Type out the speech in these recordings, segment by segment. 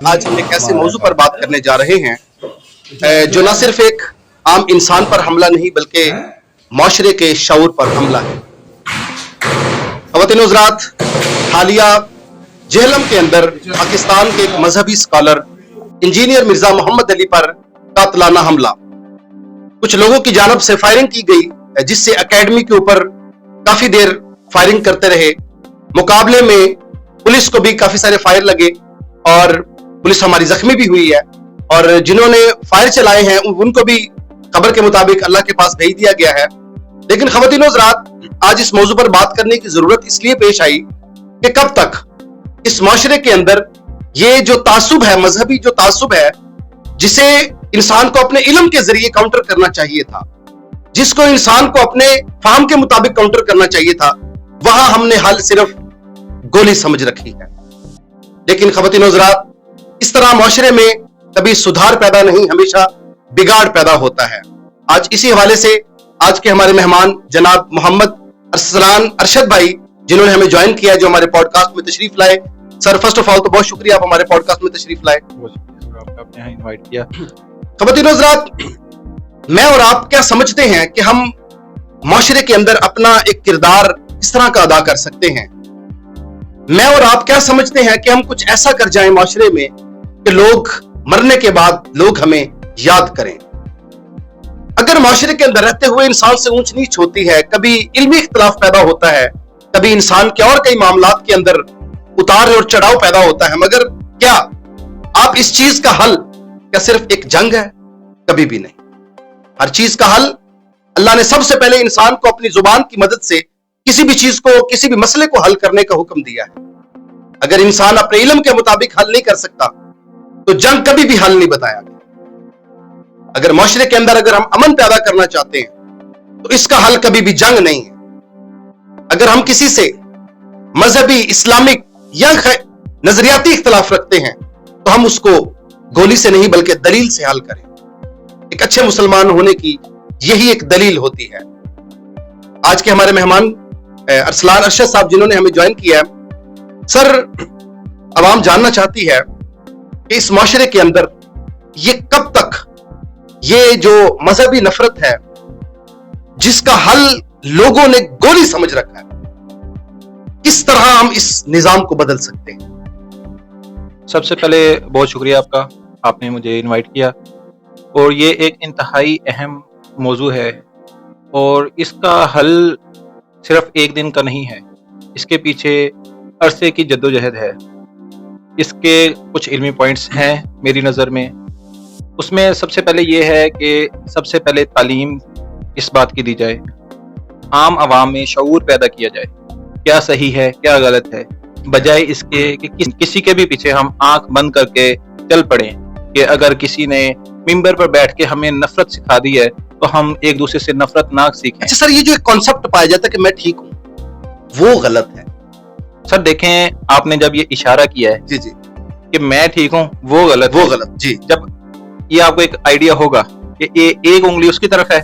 आज हम एक ऐसे मौजू पर बात करने जा रहे हैं जो न सिर्फ एक आम इंसान पर हमला नहीं बल्कि माशरे के शऊर पर हमला है। ख़वातीन हज़रात, हालिया जेहलम के अंदर पाकिस्तान के एक मजहबी स्कॉलर इंजीनियर मिर्जा मोहम्मद अली पर कातलाना हमला, कुछ लोगों की जानब से फायरिंग की गई जिससे एकेडमी के ऊपर काफी देर फायरिंग करते रहे। मुकाबले में पुलिस को भी काफी सारे फायर लगे और पुलिस हमारी जख्मी भी हुई है और जिन्होंने फायर चलाए हैं उनको भी खबर के मुताबिक अल्लाह के पास भेज दिया गया है। लेकिन ख़वातीन हज़रात, आज इस मौजू पर बात करने की जरूरत इसलिए पेश आई कि कब तक इस माशरे के अंदर ये जो तासुब है, मजहबी जो तासुब है, जिसे इंसान को अपने इल्म के जरिए काउंटर करना चाहिए था, जिसको इंसान को अपने फाहम के मुताबिक काउंटर करना चाहिए था, वहां हमने हल सिर्फ गोली समझ रखी है। लेकिन ख़वातीन हज़रात, इस तरह माशरे में कभी सुधार पैदा नहीं, हमेशा बिगाड़ पैदा होता है। आज इसी हवाले से आज के हमारे मेहमान जनाब मोहम्मद अरसलान अरशद भाई, जिन्होंने हमें ज्वाइन किया, जो हमारे पॉडकास्ट में तशरीफ लाए। सर, फर्स्ट ऑफ ऑल तो बहुत शुक्रिया, आप हमारे पॉडकास्ट में तशरीफ लाए, आपने यहाँ इनवाइट किया। ख़वातीन हज़रात, मैं और आप क्या समझते हैं कि हम माशरे के अंदर अपना एक किरदार इस तरह का अदा कर सकते हैं? मैं और आप क्या समझते हैं कि हम कुछ ऐसा कर जाएं माशरे में कि लोग मरने के बाद लोग हमें याद करें? अगर माशरे के अंदर रहते हुए इंसान से ऊंच नीच होती है, कभी इल्मी इख्तिलाफ पैदा होता है, कभी इंसान के और कई मामलात के अंदर उतार और चढ़ाव पैदा होता है, मगर क्या आप इस चीज का हल क्या सिर्फ एक जंग है? कभी भी नहीं। हर चीज का हल अल्लाह ने सबसे पहले इंसान को अपनी जुबान की मदद से किसी भी चीज को, किसी भी मसले को हल करने का हुक्म दिया है। अगर इंसान अपने इल्म के मुताबिक हल नहीं कर सकता तो जंग कभी भी हल नहीं बताया गया। अगर माशरे के अंदर अगर हम अमन पैदा करना चाहते हैं तो इसका हल कभी भी जंग नहीं है। अगर हम किसी से मजहबी, इस्लामिक या नजरियाती इख्तिलाफ रखते हैं तो हम उसको गोली से नहीं बल्कि दलील से हल करें। एक अच्छे मुसलमान होने की यही एक दलील होती है। आज के हमारे मेहमान अरसलान अरशद साहब, जिन्होंने हमें ज्वाइन किया है। सर, अवाम जानना चाहती है कि इस माशरे के अंदर ये कब तक ये जो मजहबी नफरत है, जिसका हल लोगों ने गोली समझ रखा है, किस तरह हम इस निजाम को बदल सकते हैं? सबसे पहले बहुत शुक्रिया आपका, आपने मुझे इनवाइट किया और ये एक इंतहाई अहम मौजू है और इसका हल सिर्फ एक दिन का नहीं है। इसके पीछे अरसे की जद्दोजहद है। इसके कुछ इल्मी पॉइंट्स हैं मेरी नज़र में। उसमें सबसे पहले ये है कि सबसे पहले तालीम इस बात की दी जाए, आम आवाम में शऊर पैदा किया जाए, क्या सही है क्या गलत है, बजाय इसके कि किसी के भी पीछे हम आंख बंद करके चल पड़े कि अगर किसी ने मिंबर पर बैठ के हमें नफरत सिखा दी है तो हम एक दूसरे से नफरत ना सीखें। अच्छा सर, ये जो एक कॉन्सेप्ट पाया जाता है कि मैं ठीक हूं, वो गलत है। सर देखें, आपने जब ये इशारा किया है जी जी कि मैं ठीक हूं, वो गलत जी। जब ये आपको एक आइडिया होगा कि ये एक उंगली उसकी तरफ है,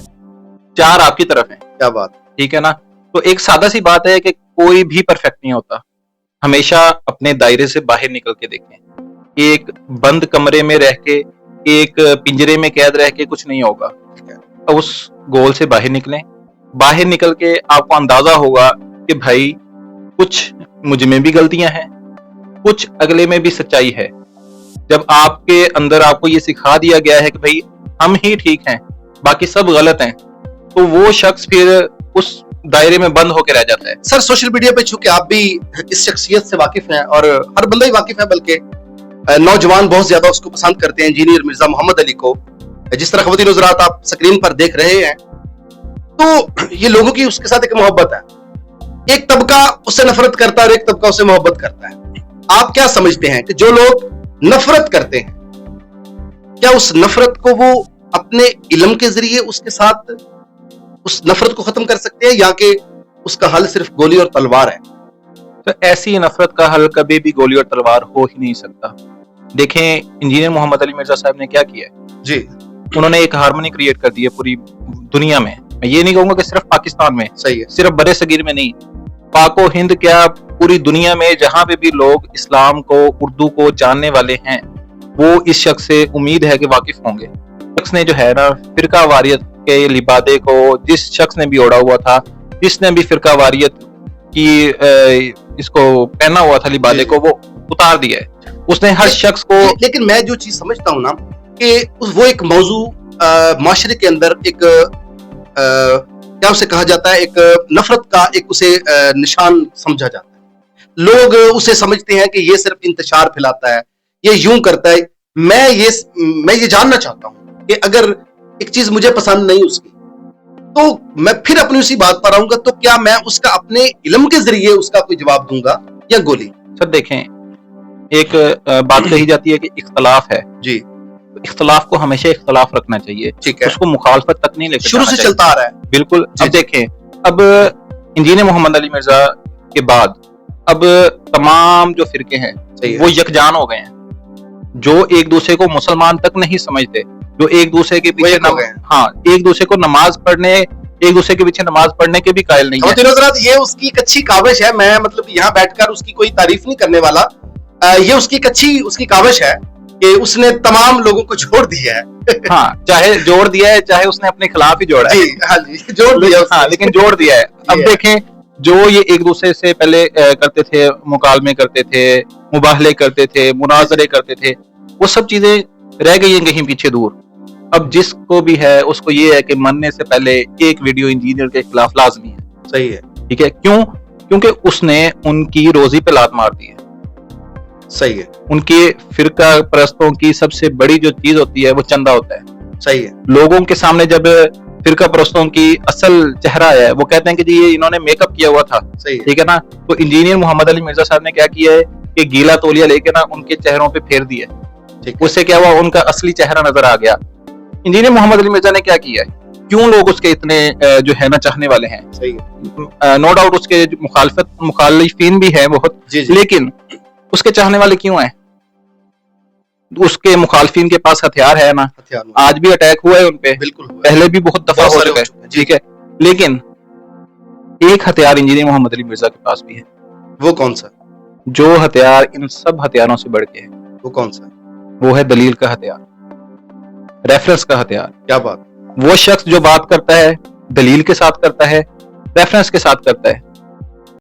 चार आपकी तरफ है, क्या बात, ठीक है ना? तो एक सादा सी बात है कि कोई भी परफेक्ट नहीं होता। हमेशा अपने दायरे से बाहर निकल के देखें। एक बंद कमरे में रह के, एक पिंजरे में कैद रह के कुछ नहीं होगा। उस गोल से बाहर निकलें। बाहर निकल के आपको अंदाजा होगा कि भाई कुछ मुझ में भी गलतियां हैं, कुछ अगले में भी सच्चाई है। जब आपके अंदर आपको ये सिखा दिया गया है कि भाई हम ही ठीक हैं, बाकी सब गलत हैं, तो वो शख्स फिर उस दायरे में बंद होकर रह जाता है। सर, सोशल मीडिया पे चूंकि आप भी इस शख्सियत से वाकिफ हैं और हर बंदा ही वाकिफ है, बल्कि नौजवान बहुत ज्यादा उसको पसंद करते हैं, इंजीनियर मिर्जा मोहम्मद अली को। जिस तरह ख़वातीन हज़रात आप स्क्रीन पर देख रहे हैं, तो ये लोगों की उसके साथ एक मोहब्बत है। एक तबका उससे नफरत करता है और एक तबका उससे मोहब्बत करता है। आप क्या समझते हैं कि जो लोग नफरत करते हैं, क्या उस नफरत को वो अपने इल्म के जरिए उसके साथ उस नफरत को खत्म कर सकते हैं, या कि उसका हल सिर्फ गोली और तलवार है? तो ऐसी नफरत का हल कभी भी गोली और तलवार हो ही नहीं सकता। देखें, इंजीनियर मोहम्मद अली मिर्जा साहब ने क्या किया जी, उन्होंने एक हार्मनी क्रिएट कर दी है पूरी दुनिया में। मैं ये नहीं कहूंगा कि सिर्फ पाकिस्तान में, सही है, सिर्फ बड़े सगीर में नहीं, पाको हिंद क्या पूरी दुनिया में जहां पे भी लोग इस्लाम को, उर्दू को जानने वाले हैं, وہ اس شخص سے امید ہے کہ واقف ہوں گے. شخص نے جو ہے نا فرقہ واریت کے لبادے کو جس شخص نے بھی اوڑا ہوا تھا, جس نے بھی فرقہ واریت کی اس کو پہنا ہوا تھا لبادے کو, وہ اتار دیا ہے. اس نے ہر شخص کو. لیکن میں جو چیز سمجھتا ہوں نا کہ وہ ایک موضوع معاشرے کے اندر ایک کیا اسے کہا جاتا ہے, ایک نفرت کا ایک اسے نشان سمجھا جاتا ہے. لوگ اسے سمجھتے ہیں کہ یہ صرف انتشار پھیلاتا ہے, یہ یوں کرتا ہے. میں یہ جاننا چاہتا ہوں کہ اگر ایک چیز مجھے پسند نہیں اس کی, تو میں پھر اپنی اسی بات پر آؤں گا, تو کیا میں اس کا اپنے علم کے ذریعے اس کا کوئی جواب دوں گا یا گولی؟ سر دیکھیں, ایک بات کہی جاتی ہے کہ اختلاف ہے جی, اختلاف کو ہمیشہ اختلاف رکھنا چاہیے, ٹھیک ہے, اس کو مخالفت تک نہیں لے کے شروع سے چلتا آ رہا ہے. بالکل. اب دیکھیں, اب انجینئر محمد علی مرزا کے بعد اب تمام جو فرقے ہیں وہ یکجان ہو گئے ہیں, جو ایک دوسرے کو مسلمان تک نہیں سمجھتے, جو ایک دوسرے کے پیچھے ایک دوسرے کو نماز پڑھنے, ایک دوسرے کے پیچھے نماز پڑھنے کے بھی قائل نہیں ہیں. حضرات, یہ اس کی ایک اچھی کاوش ہے. میں مطلب یہاں بیٹھ کر اس کی کوئی تعریف نہیں کرنے والا. یہ اس کی ایک اچھی اس کی کاوش ہے کہ اس نے تمام لوگوں کو چھوڑ دیا ہے. ہاں, چاہے جوڑ دیا ہے, چاہے اس نے اپنے خلاف ہی جوڑا ہے. ہاں جی, جوڑ دیا, ہاں, لیکن جوڑ دیا ہے. اب دیکھیں, جو یہ ایک دوسرے سے پہلے کرتے تھے, مکالمے کرتے تھے, مباہلے کرتے تھے, مناظرے کرتے تھے, وہ سب چیزیں رہ گئی ہیں کہیں پیچھے دور. اب جس کو بھی ہے اس کو یہ ہے کہ مرنے سے پہلے ایک ویڈیو انجینئر کے خلاف لازمی ہے. صحیح ہے, ٹھیک ہے. کیوں؟ کیونکہ اس نے ان کی روزی پہ لات مار دی ہے. صحیح ہے. ان کے فرقہ پرستوں کی سب سے بڑی جو چیز ہوتی ہے وہ چندہ ہوتا ہے. صحیح ہے. لوگوں کے سامنے جب فرقہ پرستوں کی اصل چہرہ ہے, وہ کہتے ہیں کہ جی یہ انہوں نے میک اپ کیا ہوا تھا. صحیح ہے, ٹھیک ہے نا. تو انجینئر محمد علی مرزا صاحب نے کیا کیا ہے کہ گیلا تولیہ لے کے نا ان کے چہروں پہ پھیر دیا. اس سے کیا ہوا, ان کا اصلی چہرہ نظر آ گیا. انجینئر محمد علی مرزا نے کیا کیا ہے, کیوں لوگ اس کے اتنے جو ہے نا چاہنے والے ہیں. نو ڈاؤٹ اس کے مخالفین بھی ہیں بہت, لیکن اس کے چاہنے والے کیوں ہیں؟ اس کے مخالفین کے پاس ہتھیار ہے نا, آج بھی اٹیک ہوا ہے ان پہ, پہلے بھی بہت دفعہ ہو چکا ہے. ٹھیک ہے, لیکن ایک ہتھیار انجینئر محمد علی مرزا کے پاس بھی ہے. وہ کون سا؟ جو ہتھیار ان سب ہتھیاروں سے بڑھ کے ہے. وہ کون سا؟ وہ ہے دلیل کا ہتھیار, ریفرنس کا ہتھیار. کیا بات! وہ شخص جو بات کرتا ہے دلیل کے ساتھ کرتا ہے, ریفرنس کے ساتھ کرتا ہے.